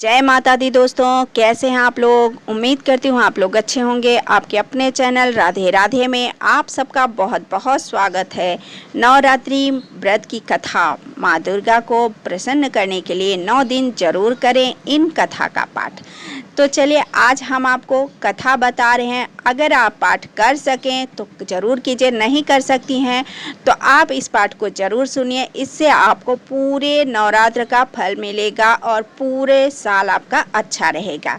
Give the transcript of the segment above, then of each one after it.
जय माता दी दोस्तों, कैसे हैं आप लोग। उम्मीद करती हूँ आप लोग अच्छे होंगे। आपके अपने चैनल राधे राधे में आप सबका बहुत बहुत स्वागत है। नवरात्रि व्रत की कथा, माँ दुर्गा को प्रसन्न करने के लिए 9 दिन जरूर करें इन कथा का पाठ। तो चलिए आज हम आपको कथा बता रहे हैं। अगर आप पाठ कर सकें तो ज़रूर कीजिए, नहीं कर सकती हैं तो आप इस पाठ को ज़रूर सुनिए। इससे आपको पूरे नवरात्र का फल मिलेगा और पूरे साल आपका अच्छा रहेगा।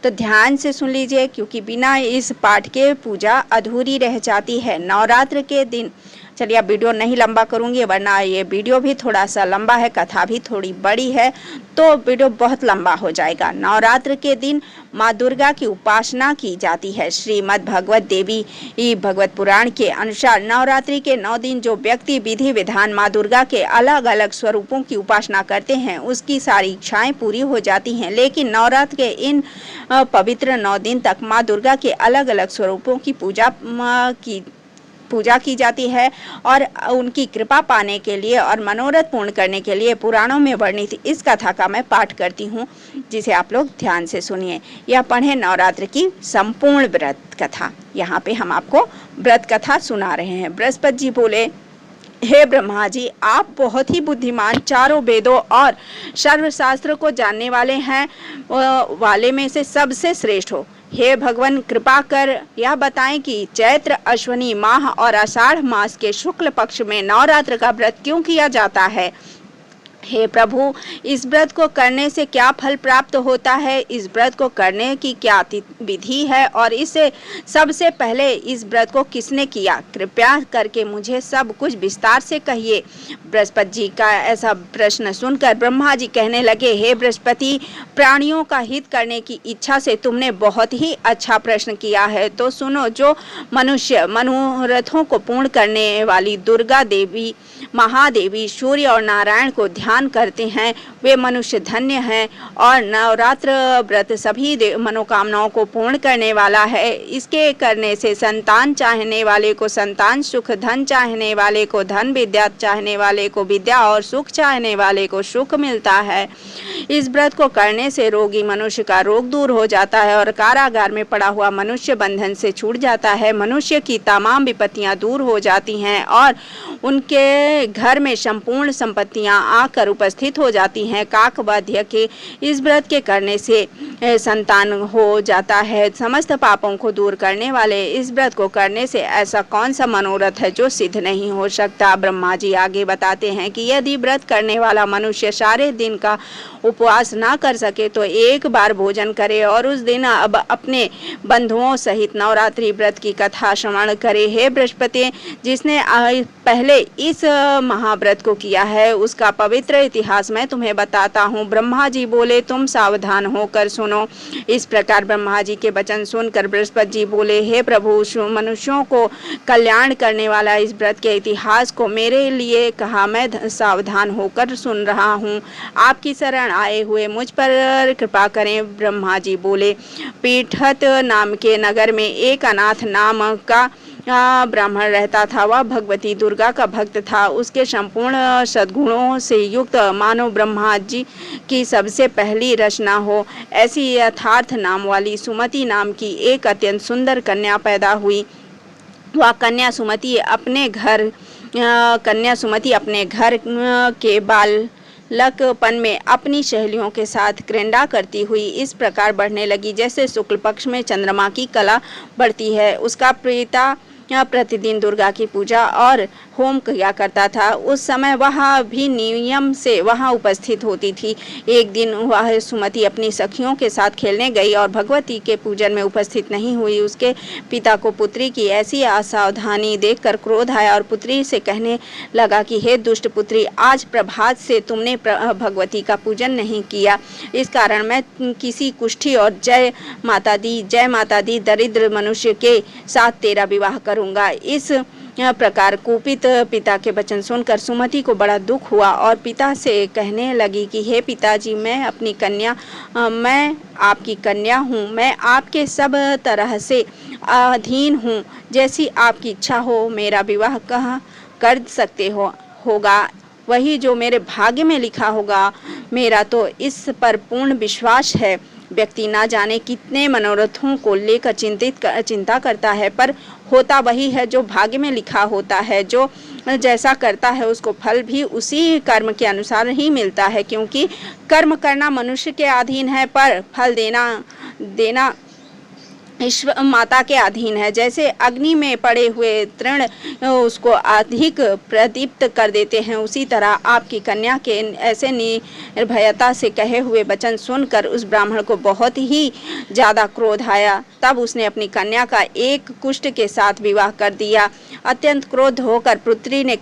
तो ध्यान से सुन लीजिए, क्योंकि बिना इस पाठ के पूजा अधूरी रह जाती है नवरात्र के दिन। चलिए अब वीडियो नहीं लंबा करूंगी, वरना ये वीडियो भी थोड़ा सा लंबा है, कथा भी थोड़ी बड़ी है तो वीडियो बहुत लंबा हो जाएगा। नवरात्र के दिन माँ दुर्गा की उपासना की जाती है। श्रीमद् भगवत देवी भगवत पुराण के अनुसार नवरात्रि के 9 दिन जो व्यक्ति विधि विधान माँ दुर्गा के अलग अलग स्वरूपों की उपासना करते हैं उसकी सारी इच्छाएं पूरी हो जाती हैं। लेकिन नवरात्र के इन पवित्र 9 दिन तक माँ दुर्गा के अलग अलग स्वरूपों की पूजा की जाती है और उनकी कृपा पाने के लिए और मनोरथ पूर्ण करने के लिए पुराणों में वर्णित इस कथा का मैं पाठ करती हूँ, जिसे आप लोग ध्यान से सुनिए। यह पढ़े नवरात्र की संपूर्ण व्रत कथा। यहाँ पे हम आपको व्रत कथा सुना रहे हैं। बृहस्पति जी बोले, हे ब्रह्मा जी, आप बहुत ही बुद्धिमान, चारों वेदों और सर्वशास्त्र को जानने वाले हैं, वाले में से सबसे श्रेष्ठ हो। हे भगवान, कृपा कर यह बताएं कि चैत्र अश्विनी माह और आषाढ़ मास के शुक्ल पक्ष में नवरात्र का व्रत क्यों किया जाता है। हे प्रभु, इस व्रत को करने से क्या फल प्राप्त होता है, इस व्रत को करने की क्या विधि है और इसे सबसे पहले इस व्रत को किसने किया, कृपया करके मुझे सब कुछ विस्तार से कहिए। बृहस्पति जी का ऐसा प्रश्न सुनकर ब्रह्मा जी कहने लगे, हे बृहस्पति, प्राणियों का हित करने की इच्छा से तुमने बहुत ही अच्छा प्रश्न किया है। तो सुनो, जो मनुष्य मनोरथों को पूर्ण करने वाली दुर्गा देवी, महादेवी, सूर्य और नारायण को ध्यान करते हैं वे मनुष्य धन्य हैं। और नवरात्र व्रत सभी मनोकामनाओं को पूर्ण करने वाला है। इसके करने से संतान चाहने वाले को संतान सुख, धन चाहने वाले को धन, विद्या चाहने वाले को विद्या और सुख चाहने वाले को सुख मिलता है। इस व्रत को करने से रोगी मनुष्य का रोग दूर हो जाता है और कारागार में पड़ा हुआ मनुष्य बंधन से छूट जाता है। मनुष्य की तमाम विपत्तियां दूर हो जाती हैं और उनके घर में संपूर्ण संपत्तियां आकर उपस्थित हो जाती हैं। काकवाद्य के इस व्रत के करने से संतान हो जाता है। समस्त पापों को दूर करने वाले इस व्रत को करने से ऐसा कौन सा मनोरथ है जो सिद्ध नहीं हो सकता। ब्रह्मा जी आगे बताते हैं कि यदि व्रत करने वाला मनुष्य सारे दिन का उपवास ना कर सके तो एक बार भोजन करे और उस दिन अब अपने बंधुओं सहित नवरात्रि व्रत की कथा श्रवण करे। हे बृहस्पति, जिसने पहले इस महाव्रत को किया है उसका पवित्र इतिहास मैं तुम्हें बताता हूँ। ब्रह्मा जी बोले, तुम सावधान होकर सुनो। इस प्रकार ब्रह्मा जी के वचन सुनकर बृहस्पति जी बोले, हे प्रभु, मनुष्यों को कल्याण करने वाला इस व्रत के इतिहास को मेरे लिए कहा, मैं सावधान होकर सुन रहा हूँ। आपकी शरण आए हुए मुझ पर कृपा करें। ब्रह्मा जी बोले, पीठत नाम के नगर में एक अनाथ नाम का ब्राह्मण रहता था। वह भगवती दुर्गा का भक्त था। उसके संपूर्ण सद्गुणों से युक्त मानो ब्रह्मा जी की सबसे पहली रचना हो ऐसी यथार्थ नाम वाली सुमति नाम की एक अत्यंत सुंदर कन्या पैदा हुई। वह कन्या सुमति अपने घर के बालकपन में अपनी सहेलियों के साथ क्रीड़ा करती हुई इस प्रकार बढ़ने लगी जैसे शुक्ल पक्ष में चंद्रमा की कला बढ़ती है। उसका पिता प्रतिदिन दुर्गा की पूजा और होम किया करता था। उस समय वह भी नियम से वहां उपस्थित होती थी। एक दिन वह सुमति अपनी सखियों के साथ खेलने गई और भगवती के पूजन में उपस्थित नहीं हुई। उसके पिता को पुत्री की ऐसी असावधानी देखकर क्रोध आया और पुत्री से कहने लगा कि हे दुष्ट पुत्री, आज प्रभात से तुमने भगवती का पूजन नहीं किया। इस कारण मैं किसी कुष्ठी और जय माता दी दरिद्र मनुष्य के साथ तेरा विवाह करूंगा। इस प्रकार कुपित पिता के वचन सुनकर सुमति को बड़ा दुख हुआ और पिता से कहने लगी कि हे पिताजी, मैं आपकी कन्या हूँ, मैं आपके सब तरह से अधीन हूँ। जैसी आपकी इच्छा हो मेरा विवाह कर सकते होगा। वही जो मेरे भाग्य में लिखा होगा। मेरा तो इस पर पूर्ण विश्वास है। व्यक्ति ना जाने कितने मनोरथों को लेकर चिंता करता है, पर होता वही है जो भाग्य में लिखा होता है। जो जैसा करता है उसको फल भी उसी कर्म के अनुसार ही मिलता है, क्योंकि कर्म करना मनुष्य के अधीन है, पर फल देना ईश्वर माता के अधीन है। जैसे अग्नि में पड़े हुए तृण उसको अधिक प्रदीप्त कर देते हैं, उसी तरह आपकी कन्या के ऐसे निर्भयता से कहे हुए वचन सुनकर उस ब्राह्मण को बहुत ही ज़्यादा क्रोध आया। तब उसने अपनी कन्या का एक कुष्ठ के साथ विवाह कर दिया। अत्यंत क्रोध होकर पुत्री ने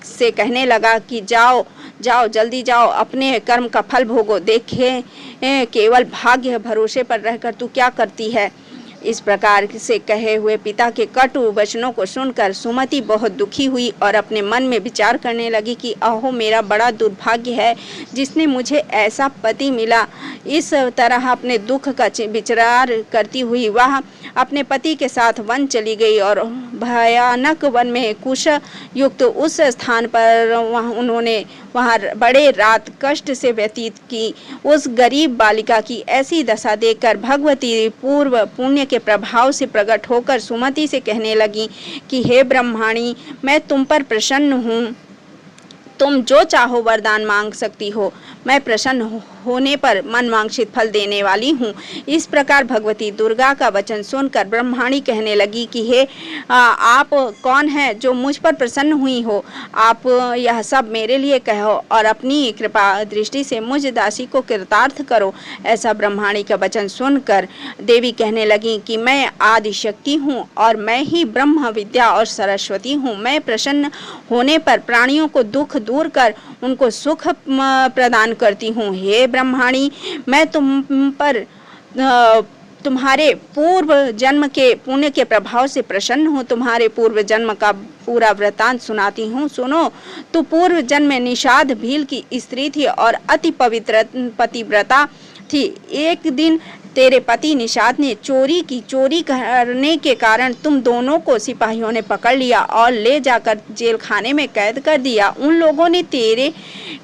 से कहने लगा कि जाओ जाओ, जल्दी जाओ, अपने कर्म का फल भोगो। देखे केवल भाग्य भरोसे पर रहकर तू क्या करती है। इस प्रकार से कहे हुए पिता के कटु वचनों को सुनकर सुमति बहुत दुखी हुई और अपने मन में विचार करने लगी कि अहो, मेरा बड़ा दुर्भाग्य है जिसने मुझे ऐसा पति मिला। इस तरह अपने दुख का विचार करती हुई वह अपने पति के साथ वन चली गई और भयानक वन में कुश युक्त उस स्थान पर उन्होंने वहाँ बड़े रात कष्ट से व्यतीत की। उस गरीब बालिका की ऐसी दशा देखकर भगवती पूर्व पुण्य के प्रभाव से प्रकट होकर सुमति से कहने लगी कि हे ब्रह्माणी, मैं तुम पर प्रसन्न हूँ, तुम जो चाहो वरदान मांग सकती हो, मैं प्रसन्न होने पर मन वांछित फल देने वाली हूँ। इस प्रकार भगवती दुर्गा का वचन सुनकर ब्रह्माणी कहने लगी कि हे आप कौन हैं जो मुझ पर प्रसन्न हुई हो। आप यह सब मेरे लिए कहो और अपनी कृपा दृष्टि से मुझ दासी को कृतार्थ करो। ऐसा ब्रह्माणी का वचन सुनकर देवी कहने लगी कि मैं आदि शक्ति हूँ और मैं ही ब्रह्म विद्या और सरस्वती हूँ। मैं प्रसन्न होने पर प्राणियों को दुख दूर कर उनको सुख प्रदान करती हूँ। हे ब्रह्माणी, मैं तुम पर तुम्हारे पूर्व जन्म के पुण्य के प्रभाव से प्रसन्न हूँ। तुम्हारे पूर्व जन्म का पूरा वृतांत सुनाती हूँ, सुनो। तू पूर्व जन्म में निषाद भील की स्त्री थी और अति पवित्र पतिव्रता थी। एक दिन तेरे पति निषाद ने चोरी की। चोरी करने के कारण तुम दोनों को सिपाहियों ने पकड़ लिया और ले जाकर जेल खाने में कैद कर दिया। उन लोगों ने तेरे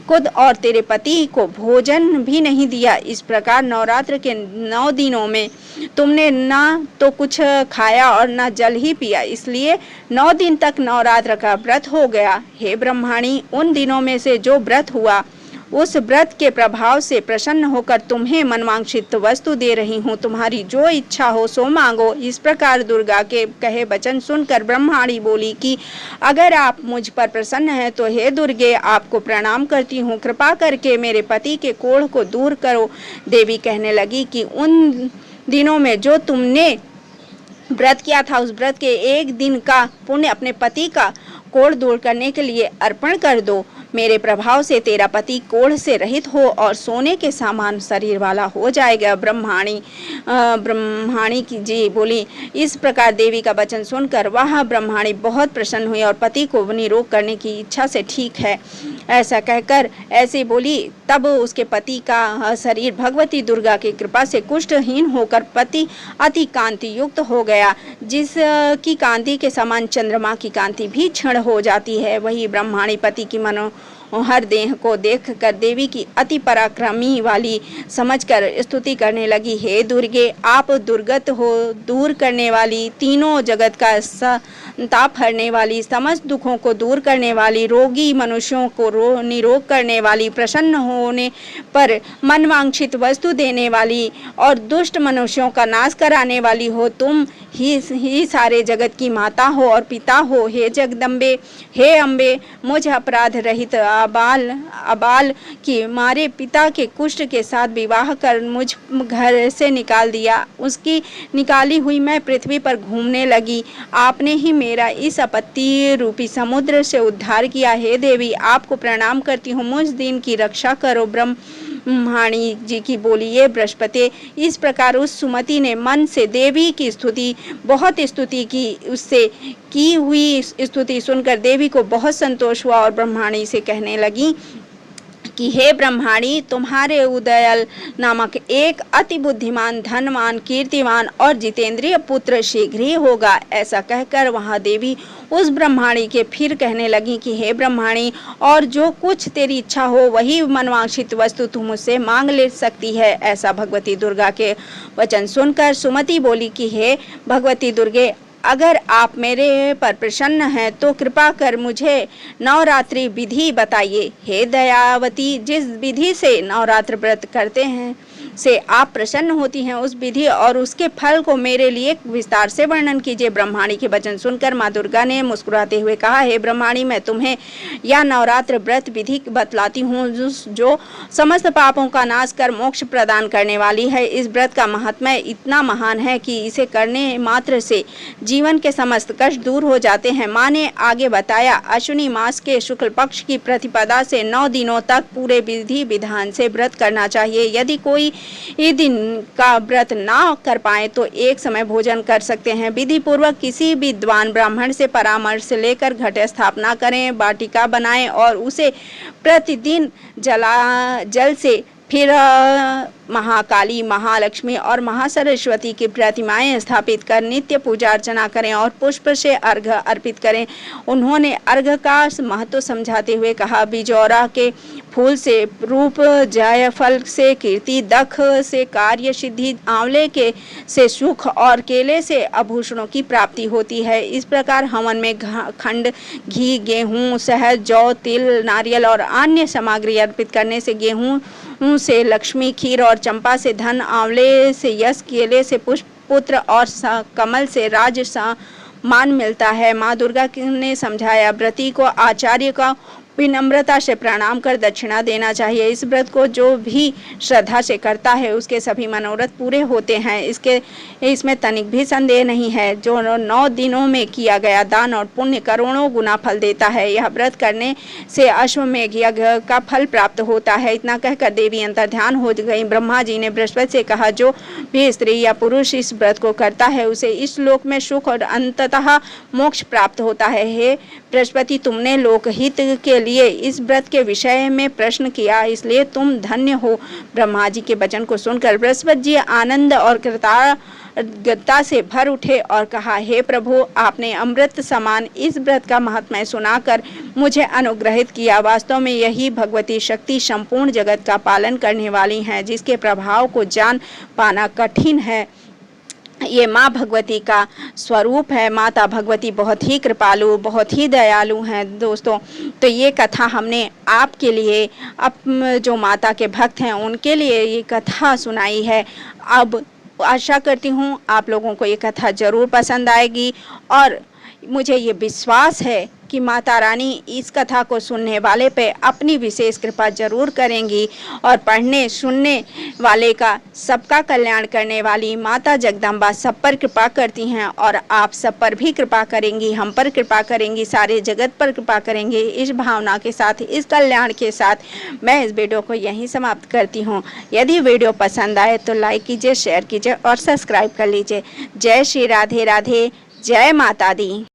खुद और तेरे पति को भोजन भी नहीं दिया। इस प्रकार नवरात्र के 9 दिनों में तुमने ना तो कुछ खाया और ना जल ही पिया, इसलिए 9 दिन तक नवरात्र का व्रत हो गया। हे ब्रह्माणी, उन दिनों में से जो व्रत हुआ उस व्रत के प्रभाव से प्रसन्न होकर तुम्हें मनवांछित वस्तु दे रही हूँ। तुम्हारी जो इच्छा हो सो मांगो। इस प्रकार दुर्गा के कहे वचन सुनकर ब्रह्माणी बोली कि अगर आप मुझ पर प्रसन्न हैं तो हे दुर्गे, आपको प्रणाम करती हूँ। कृपा करके मेरे पति के कोढ़ को दूर करो। देवी कहने लगी कि उन दिनों में जो तुमने व्रत किया था उस व्रत के एक दिन का पुण्य अपने पति का कोढ़ दूर करने के लिए अर्पण कर दो। मेरे प्रभाव से तेरा पति कोढ़ से रहित हो और सोने के समान शरीर वाला हो जाएगा। ब्रह्माणी की जी बोली। इस प्रकार देवी का वचन सुनकर वह ब्रह्माणी बहुत प्रसन्न हुई और पति को निरोग करने की इच्छा से ठीक है ऐसा कहकर ऐसे बोली। तब उसके पति का शरीर भगवती दुर्गा की कृपा से कुष्ठहीन होकर पति अति कांति युक्त हो गया, जिसकी कांति के समान चंद्रमा की कांति भी क्षण हो जाती है। वही ब्रह्माणी पति की मनोहर देह को देखकर देवी की अति पराक्रमी वाली समझकर स्तुति करने लगी। हे दुर्गे, आप दुर्गत हो, दूर करने वाली, तीनों जगत का संताप हरने वाली, समस्त दुखों को दूर करने वाली, रोगी मनुष्यों को निरोग करने वाली, प्रसन्न होने पर मनवांछित वस्तु देने वाली और दुष्ट मनुष्यों का नाश कराने वाली हो। तुम ही सारे जगत की माता हो और पिता हो। हे जगदम्बे, हे अम्बे, मुझ अपराध रहित अबाल की मारे पिता के कुष्ठ के साथ विवाह कर मुझ घर से निकाल दिया। उसकी निकाली हुई मैं पृथ्वी पर घूमने लगी। आपने ही मेरा इस आपत्ति रूपी समुद्र से उद्धार किया। हे देवी, आपको प्रणाम करती हूँ, मुझ दिन की रक्षा करो। ब्रह्माणी जी की बोली। ये बृहस्पति। इस प्रकार उस सुमति ने मन से देवी की स्तुति बहुत स्तुति की। उससे की हुई स्तुति सुनकर देवी को बहुत संतोष हुआ और ब्रह्माणी से कहने लगी कि हे ब्रह्माणी, तुम्हारे उदयल नामक एक अति बुद्धिमान, धनवान, कीर्तिवान और जितेंद्रिय पुत्र शीघ्र ही होगा। ऐसा कहकर वहाँ देवी उस ब्रह्माणी के फिर कहने लगी कि हे ब्रह्माणी, और जो कुछ तेरी इच्छा हो वही मनवांछित वस्तु तू मुझसे मांग ले सकती है। ऐसा भगवती दुर्गा के वचन सुनकर सुमति बोली कि हे भगवती दुर्गे, अगर आप मेरे पर प्रसन्न हैं तो कृपा कर मुझे नवरात्रि विधि बताइए। हे दयावती, जिस विधि से नवरात्र व्रत करते हैं से आप प्रसन्न होती हैं, उस विधि और उसके फल को मेरे लिए विस्तार से वर्णन कीजिए। ब्रह्माणी के वचन सुनकर माँ दुर्गा ने मुस्कुराते हुए कहा, हे ब्रह्माणी, मैं तुम्हें यह नवरात्र व्रत विधि बतलाती हूँ जो समस्त पापों का नाश कर मोक्ष प्रदान करने वाली है। इस व्रत का महात्म्य इतना महान है कि इसे करने मात्र से जीवन के समस्त कष्ट दूर हो जाते हैं। माँ ने आगे बताया, अश्विनी मास के शुक्ल पक्ष की प्रतिपदा से 9 दिनों तक पूरे विधि विधान से व्रत करना चाहिए। यदि कोई इस दिन का व्रत ना कर पाए तो एक समय भोजन कर सकते हैं। विधि पूर्वक किसी विद्वान ब्राह्मण से परामर्श लेकर घट स्थापना करें, वाटिका बनाएं और उसे प्रतिदिन जल से फिर महाकाली, महालक्ष्मी और महासरस्वती की प्रतिमाएं स्थापित कर नित्य पूजा अर्चना करें और पुष्प से अर्घ अर्पित करें। उन्होंने अर्घ का महत्व समझाते हुए कहा, बिजौरा के फूल से रूप, जायफल से कीर्ति, दख से कार्य सिद्धि, आंवले के से सुख और केले से आभूषणों की प्राप्ति होती है। इस प्रकार हवन में खंड, घी, गेहूँ, शहद, जौ, तिल, नारियल और अन्य सामग्री अर्पित करने से गेहूँ से लक्ष्मी, खीर और चंपा से धन, आंवले से यश, केले से पुष्प, पुत्र और कमल से राज मान मिलता है। माँ दुर्गा ने समझाया, व्रती को आचार्य का विनम्रता से प्रणाम कर दक्षिणा देना चाहिए। इस व्रत को जो भी श्रद्धा से करता है उसके सभी मनोरथ पूरे होते हैं। इसमें तनिक भी संदेह नहीं है। जो 9 दिनों में किया गया दान और पुण्य करोड़ों गुना फल देता है। यह व्रत करने से अश्वमेघ यज्ञ का फल प्राप्त होता है। इतना कहकर देवी अंतर्ध्यान हो गई। ब्रह्मा जी ने बृहस्पति से कहा, जो भी स्त्री या पुरुष इस व्रत को करता है उसे इस लोक में सुख और अंततः मोक्ष प्राप्त होता है। हे बृहस्पति, तुमने लोकहित के लिए इस व्रत के विषय में प्रश्न किया, इसलिए तुम धन्य हो। ब्रह्मा जी के वचन को सुनकर बृहस्पति जी आनंद और कृतज्ञता से भर उठे और कहा, हे प्रभु, आपने अमृत समान इस व्रत का महात्म्य सुनाकर मुझे अनुग्रहित किया। वास्तव में यही भगवती शक्ति संपूर्ण जगत का पालन करने वाली हैं, जिसके प्रभाव को जान पाना कठिन है। ये माँ भगवती का स्वरूप है। माता भगवती बहुत ही कृपालु, बहुत ही दयालु हैं दोस्तों। तो ये कथा हमने आपके लिए, जो माता के भक्त हैं उनके लिए ये कथा सुनाई है। अब आशा करती हूँ आप लोगों को ये कथा ज़रूर पसंद आएगी और मुझे ये विश्वास है कि माता रानी इस कथा को सुनने वाले पे अपनी विशेष कृपा जरूर करेंगी और पढ़ने सुनने वाले का सबका कल्याण करने वाली माता जगदम्बा सब पर कृपा करती हैं और आप सब पर भी कृपा करेंगी, हम पर कृपा करेंगी, सारे जगत पर कृपा करेंगी। इस भावना के साथ, इस कल्याण के साथ मैं इस वीडियो को यहीं समाप्त करती हूँ। यदि वीडियो पसंद आए तो लाइक कीजिए, शेयर कीजिए और सब्सक्राइब कर लीजिए। जय श्री राधे राधे, जय माता दी।